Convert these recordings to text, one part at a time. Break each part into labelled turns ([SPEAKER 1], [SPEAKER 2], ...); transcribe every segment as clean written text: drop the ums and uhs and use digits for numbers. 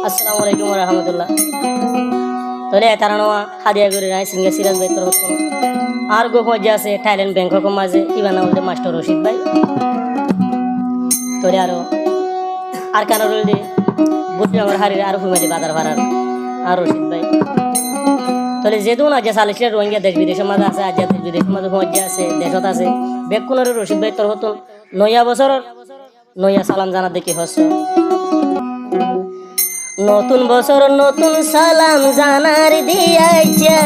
[SPEAKER 1] Assalamualaikum warahmatullah. Tole taranoa hadia gori rai singa Siraj bhai tor hotto. Ar go hoja ase Thailand Bangkok maze ibana ulde master Rashid bhai. Tole aro ar kana rolde butti amar harir ar humali badar barar ar Rashid bhai. Tole jedun aja salisher rohingya desh bideshe maze ase aja desh bideshe maze hoja ase deshot ase bekkunore Rashid bhai tor hotto noya bosor noya salam জানাতে কি হচ্ছে নতুন বছর নতুন সালাম জানার দিয়াইছে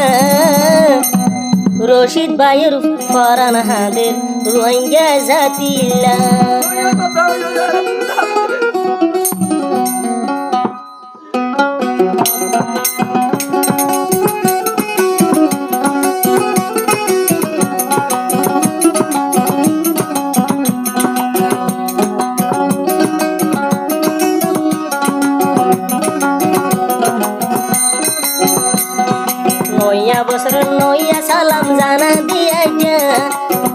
[SPEAKER 1] রশিদ ভাইয়ের Ferran হাদের Rohingya জাতিলা বছর নয়া সালাম জানা দিয়াইছে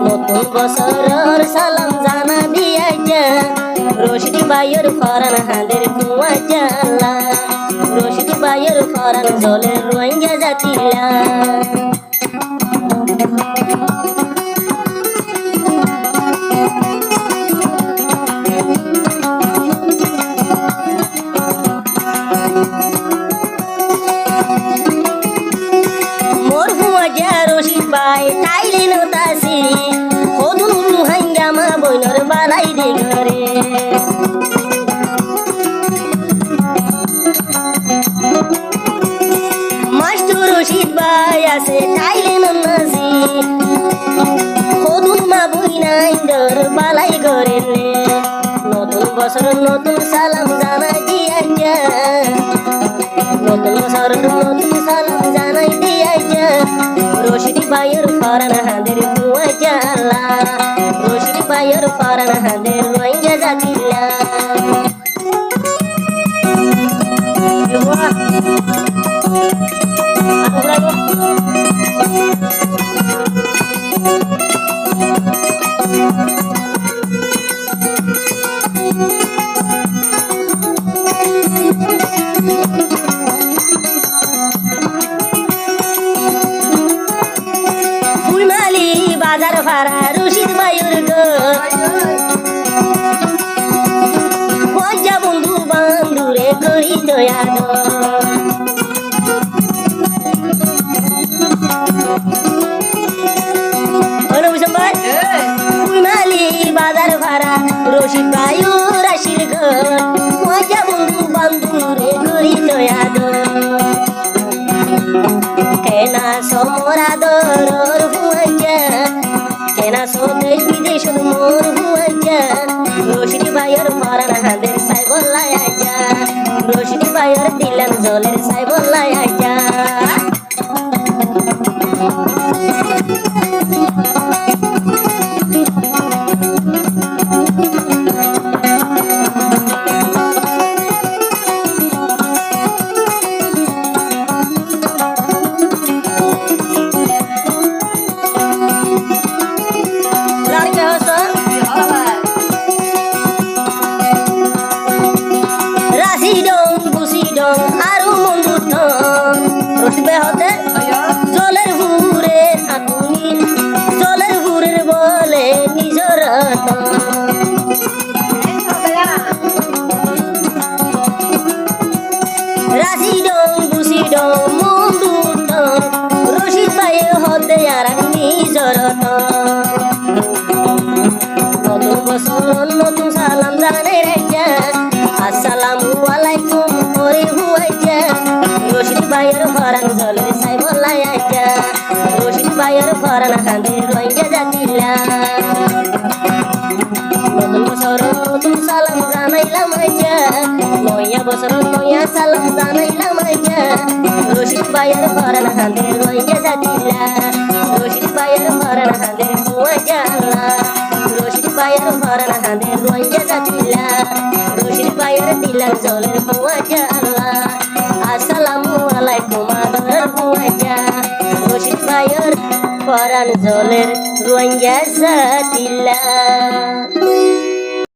[SPEAKER 1] নতুন বছরের সালাম জানা দিয়াইছে রশিদ ভাইয়ের ফরান হাদের কুয়া জালা রশিদ ভাইয়ের ফরান জলের Rohingya জাতিলা Thailand tasi hodun ruhanga ma boinor balai de gare Master Rashid bhai ase Thailand nasi hodun ma boina indor balai gare le notun bosor notun salam janai diya notun bosor notun salam janai diya Rashid ভাইয়ের Ferran হাদের কুয়া জালা রশিদ ভাইয়ের Ferran হাদের Rohingya জাতিলা বাজার ভাড়া রশিদ ভাইয়ের গজা বন্ধু বান্ধুরে করি দয়াল বাজার ভাড়া রশিদ ভাইয়ের আসির গজা বন্ধু বান্ধুরে করি দয়াল কেনা সমরা দরর হুয়া কেনা সদেশ বিদেশ মোর হুয়া রশিদ ভাইয়ের ফরান হাদের সাই বলাই আজা রশিদ ভাইয়ের দিলান জলের সাই বলাই আজা আরো মন্দু রশিদ ভাই হতে জলের হুরে আকুনি জলের হুরের বলে নিজর রাশি ডং বুসি ডং মন্দু রশিদ ভাই হতে আর নিজর নতুন বছর নতুন সালাম জানাই রেখা আসসালামু আলাইকুম রশিদ ভাইয়ের ফরান জলের সাই বলাই আজা রশিদ ভাইয়ের ফরান হাদের রোহিঙ্গা জাতিলা নতুন বছর নতুন সালাম জানাইলাম আজা নয়া বছর নয়া সালাম জানাইলাম আজা রশিদ ভাইয়ের ফরান হাদের রোহিঙ্গা জাতিলা রশিদ ভাইয়ের ফরান হাদের কুয়া জালা রশিদ ভাইয়ের ফরান হাদের রোহিঙ্গা জাতিলা রশিদ ভাইয়ের দিলার জলের কুয়া জালা আসসালামু আলাইকুম আদর হুয়া রশিদ ভাইয়ের ফরান জলের রোহিঙ্গা জাতিলা